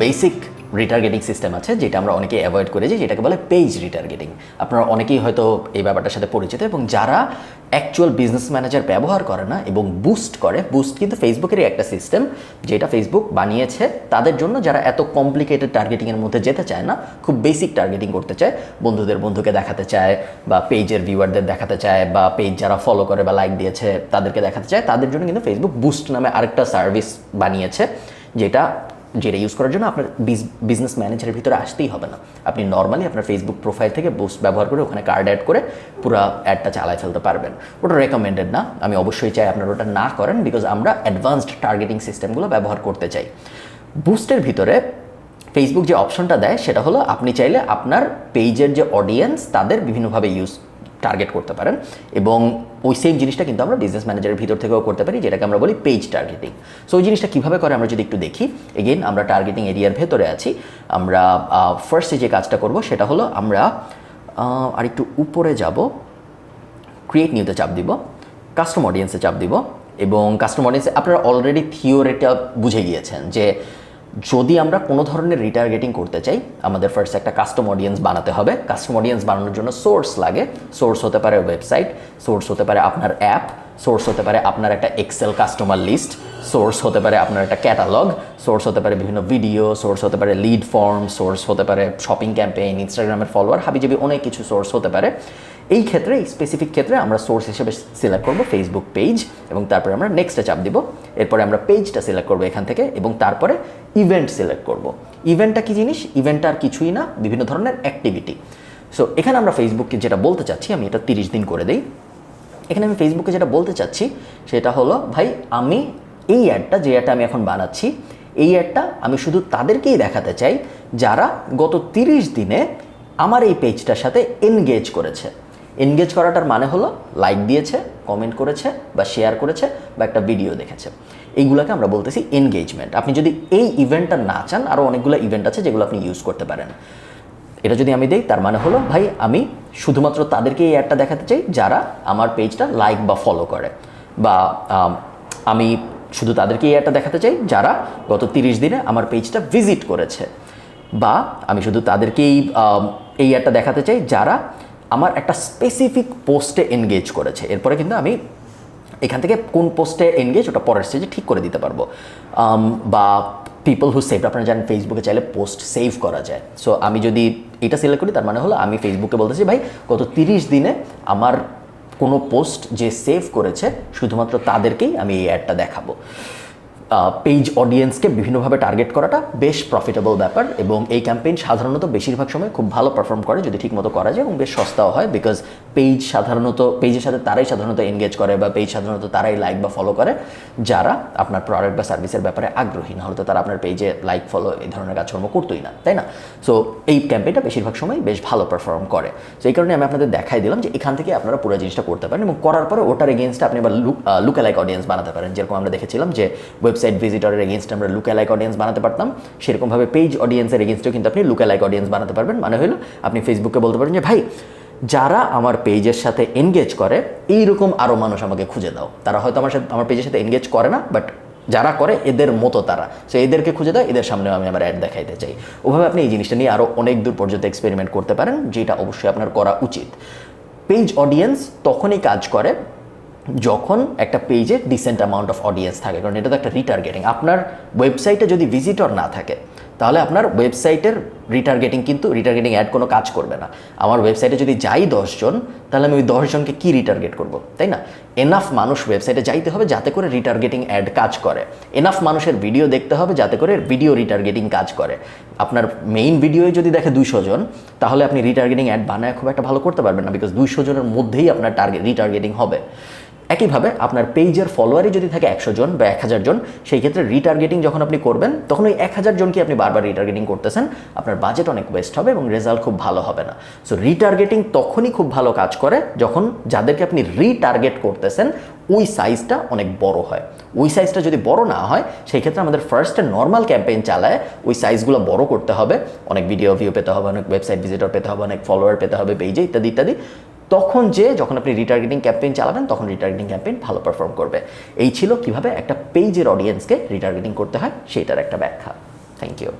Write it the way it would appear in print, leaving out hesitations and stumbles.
Basic retargeting system আছে যেটা আমরা অনেকেই অ্যাভয়েড করে যাই, যেটাকে বলে পেজ রিটার্গেটিং। আপনারা অনেকেই হয়তো এই ব্যাপারটার সাথে পরিচিত, এবং যারা অ্যাকচুয়াল বিজনেস ম্যানেজার ব্যবহার করে না এবং বুস্ট করে, বুস্ট কিন্তু ফেসবুকেরই একটা সিস্টেম যেটা ফেসবুক বানিয়েছে তাদের জন্য, যারা এত কমপ্লিকেটেড টার্গেটিংয়ের মধ্যে যেতে চায় না, খুব বেসিক টার্গেটিং করতে চায়, বন্ধুকে দেখাতে চায়, বা পেজের ভিউয়ারদের দেখাতে চায়, বা পেজ যারা ফলো করে বা লাইক দিয়েছে তাদেরকে দেখাতে চায়, তাদের জন্য কিন্তু ফেসবুক বুস্ট নামে আরেকটা সার্ভিস বানিয়েছে, যেটা ইউজ করার জন্য আপনার বিজনেস ম্যানেজারের ভিতরে আসতেই হবে না। আপনি নর্মালি আপনার ফেসবুক প্রোফাইল থেকে বুস্ট ব্যবহার করে ওখানে কার্ড অ্যাড করে পুরো অ্যাডটা চালায় ফেলতে পারবেন। ওটা রেকমেন্ডেড না, আমি অবশ্যই চাই আপনারা ওটা না করেন, বিকজ আমরা অ্যাডভান্সড টার্গেটিং সিস্টেমগুলো ব্যবহার করতে চাই। বুস্টের ভিতরে ফেসবুক যে অপশনটা দেয় সেটা হলো আপনি চাইলে আপনার পেজের যে অডিয়েন্স তাদের বিভিন্নভাবে টার্গেট করতে পারেন, এবং ওই সেম জিনিসটা কিন্তু আমরা বিজনেস ম্যানেজারের ভিতর থেকেও করতে পারি, যেটাকে আমরা বলি পেজ টার্গেটিং। সো ওই জিনিসটা কীভাবে করে আমরা যদি একটু দেখি, এগেইন আমরা টার্গেটিং এরিয়ার ভেতরে আছি। আমরা ফার্স্টে যে কাজটা করব সেটা হলো আমরা আর একটু উপরে যাব, ক্রিয়েট নিউতে চাপ দিব, কাস্টম অডিয়েন্সে চাপ দিব, এবং কাস্টম অডিয়েন্সে আপনারা অলরেডি থিওরিটা বুঝে গিয়েছেন যে যদি আমরা কোনো ধরনের রিটার্গেটিং করতে চাই, আমাদের ফার্স্ট একটা কাস্টম অডিয়েন্স বানাতে হবে। কাস্টম অডিয়েন্স বানানোর জন্য সোর্স লাগে। সোর্স হতে পারে ওয়েবসাইট, সোর্স হতে পারে আপনার অ্যাপ, সোর্স হতে পারে আপনার একটা এক্সেল কাস্টমার লিস্ট, সোর্স হতে পারে আপনার একটা ক্যাটালগ, সোর্স হতে পারে বিভিন্ন ভিডিও, সোর্স হতে পারে লিড ফর্ম, সোর্স হতে পারে শপিং ক্যাম্পেইন, ইনস্টাগ্রামের ফলোয়ার, হাবিজাবি অনেক কিছু সোর্স হতে পারে। এই ক্ষেত্রে, এই স্পেসিফিক ক্ষেত্রে আমরা সোর্স হিসেবে সিলেক্ট করব ফেসবুক পেজ, এবং তারপরে আমরা নেক্সটে চাপ দিব। এরপরে আমরা পেজটা সিলেক্ট করব এখান থেকে, এবং তারপরে ইভেন্ট সিলেক্ট করব। ইভেন্টটা কি জিনিস? ইভেন্টটা আর কিছুই না, বিভিন্ন ধরনের অ্যাক্টিভিটি। সো এখানে আমরা ফেসবুককে যেটা বলতে চাচ্ছি, আমি এটা 30 দিন করে দিই। এখানে আমি ফেসবুকে যেটা বলতে চাচ্ছি সেটা হলো, ভাই আমি এই অ্যাডটা, যে অ্যাডটা আমি এখন বানাচ্ছি, এই অ্যাডটা আমি শুধু তাদেরকেই দেখাতে চাই যারা গত 30 দিনে আমার এই পেজটার সাথে এনগেজ করেছে। এনগেজ করাটার মানে হলো লাইক দিয়েছে, কমেন্ট করেছে, বা শেয়ার করেছে, বা একটা ভিডিও দেখেছে। এইগুলোকে আমরা বলতেছি এনগেজমেন্ট। আপনি যদি এই ইভেন্টটা না চান, আরও অনেকগুলো ইভেন্ট আছে যেগুলো আপনি ইউজ করতে পারেন। এটা যদি আমি দিই, তার মানে হলো ভাই আমি শুধুমাত্র তাদেরকে এই অ্যাডটা দেখাতে চাই যারা আমার পেজটা লাইক বা ফলো করে, বা আমি শুধু তাদেরকে এই অ্যাডটা দেখাতে চাই যারা গত 30 দিনে আমার পেজটা ভিজিট করেছে, বা আমি শুধু তাদেরকেই এই অ্যাডটা দেখাতে চাই যারা আমার একটা স্পেসিফিক পোস্টে এনগেজ করেছে। এরপরে কিন্তু আমি এখান থেকে কোন পোস্টে এনগেজ ওটা পরের স্টেজে ঠিক করে দিতে পারবো। বা পিপল হু সেভ, আপনারা জানেন ফেসবুকে চাইলে পোস্ট সেভ করা যায়। সো আমি যদি এটা সিলেক্ট করি, তার মানে হলো আমি ফেসবুকে বলতেছি ভাই গত 30 দিনে আমার কোনো পোস্ট যে সেভ করেছে শুধুমাত্র তাদেরকেই আমি এই অ্যাডটা দেখাবো। পেজ অডিয়েন্সকে বিভিন্নভাবে টার্গেট করাটা বেশ প্রফিটেবল ব্যাপার, এবং এই ক্যাম্পেইন সাধারণত বেশিরভাগ সময় খুব ভালো পারফর্ম করে যদি ঠিকমতো করা যায়, এবং বেশ সস্তাও হয়, বিকজ পেজের সাথে তারাই সাধারণত এনগেজ করে, বা পেজ সাধারণত তারাই লাইক বা ফলো করে যারা আপনার প্রোডাক্ট বা সার্ভিসের ব্যাপারে আগ্রহী। না হলে তো তারা আপনার পেজে লাইক ফলো এই ধরনের কাজকর্ম করতোই না, তাই না? সো এই ক্যাম্পেইনটা বেশিরভাগ সময় বেশ ভালো পারফর্ম করে। সো এই কারণে আমি আপনাদের দেখাই দিলাম যে এখান থেকে আপনারা পুরো জিনিসটা করতে পারেন, এবং করার পরে ওটার এগেনস্টে আপনি আবার লুকালাইক অডিয়েন্স বানাতে পারেন। যেরকম আমরা দেখেছিলাম যে ওয়েবসাইট ভিজিটরের এগেনস্টে আমরা লুকালাইক অডিয়েন্স বানাতে পারতাম, সেরকমভাবে পেজ অডিয়েন্সের এগেনস্টেও কিন্তু আপনি লুকালাইক অডিয়েন্স বানাতে পারবেন। মানে হলো আপনি ফেসবুকে বলতে পারেন যে ভাই যারা আমার পেজের সাথে এনগেজ করে এইরকম আরও মানুষ আমাকে খুঁজে দাও। তারা হয়তো আমার পেজের সাথে এনগেজ করে না, বাট যারা করে এদের মতো তারা, সো এদেরকে খুঁজে দেয়, এদের সামনেও আমি আমার অ্যাড দেখাইতে চাই। ওভাবে আপনি এই জিনিসটা নিয়ে আরও অনেক দূর পর্যন্ত এক্সপেরিমেন্ট করতে পারেন, যেটা অবশ্যই আপনার করা উচিত। পেজ অডিয়েন্স তখনই কাজ করে যখন একটা পেজে ডিসেন্ট অ্যামাউন্ট অফ অডিয়েন্স থাকে, কারণ এটা তো একটা রিটার্গেটিং। আপনার ওয়েবসাইটে যদি ভিজিটর না থাকে তাহলে আপনার ওয়েবসাইটের রিটার্গেটিং অ্যাড কোনো কাজ করবে না। আমার ওয়েবসাইটে যদি যাই 10 জন, তাহলে আমি ওই 10 জনকে কি রিটার্গেট করব, তাই না? এনাফ মানুষ ওয়েবসাইটে যাইতে হবে যাতে করে রিটার্গেটিং অ্যাড কাজ করে, এনাফ মানুষের ভিডিও দেখতে হবে যাতে করে ভিডিও রিটার্গেটিং কাজ করে। আপনার মেইন ভিডিওয়ে যদি দেখে 200 জন, তাহলে আপনি রিটার্গেটিং অ্যাড বানায় খুব একটা ভালো করতে পারবেন না, বিকজ 200 জনের মধ্যেই আপনার রিটার্গেটিং হবে। একইভাবে আপনার পেজের ফলোয়ারই যদি থাকে 100 জন বা 1000 জন, সেই ক্ষেত্রে রিটার্গেটিং যখন আপনি করবেন তখন ওই 1000 জনকে আপনি বারবার রিটার্গেটিং করতেছেন, আপনার বাজেট অনেক ওয়েস্ট হবে এবং রেজাল্ট খুব ভালো হবে না। সো রিটার্গেটিং তখনই খুব ভালো কাজ করে যখন যাদেরকে আপনি রিটার্গেট করতেছেন ওই সাইজটা অনেক বড় হয়। ওই সাইজটা যদি বড় না হয়, সেই ক্ষেত্রে আমাদের ফার্স্টে নর্মাল ক্যাম্পেইন চালায় ওই সাইজগুলো বড় করতে হবে, অনেক ভিডিও ভিউ পেতে হবে, অনেক ওয়েবসাইট ভিজিটর পেতে হবে, অনেক ফলোয়ার পেতে হবে পেজে, ইত্যাদি ইত্যাদি। যখন আপনি রিটার্গেটিং ক্যাম্পেইন চালাবেন তখন রিটার্গেটিং ক্যাম্পেইন ভালো পারফর্ম করবে। এই ছিল কিভাবে একটা পেজের অডিয়েন্সকে রিটার্গেটিং করতে হয় সেইটার একটা ব্যাখ্যা। Thank you.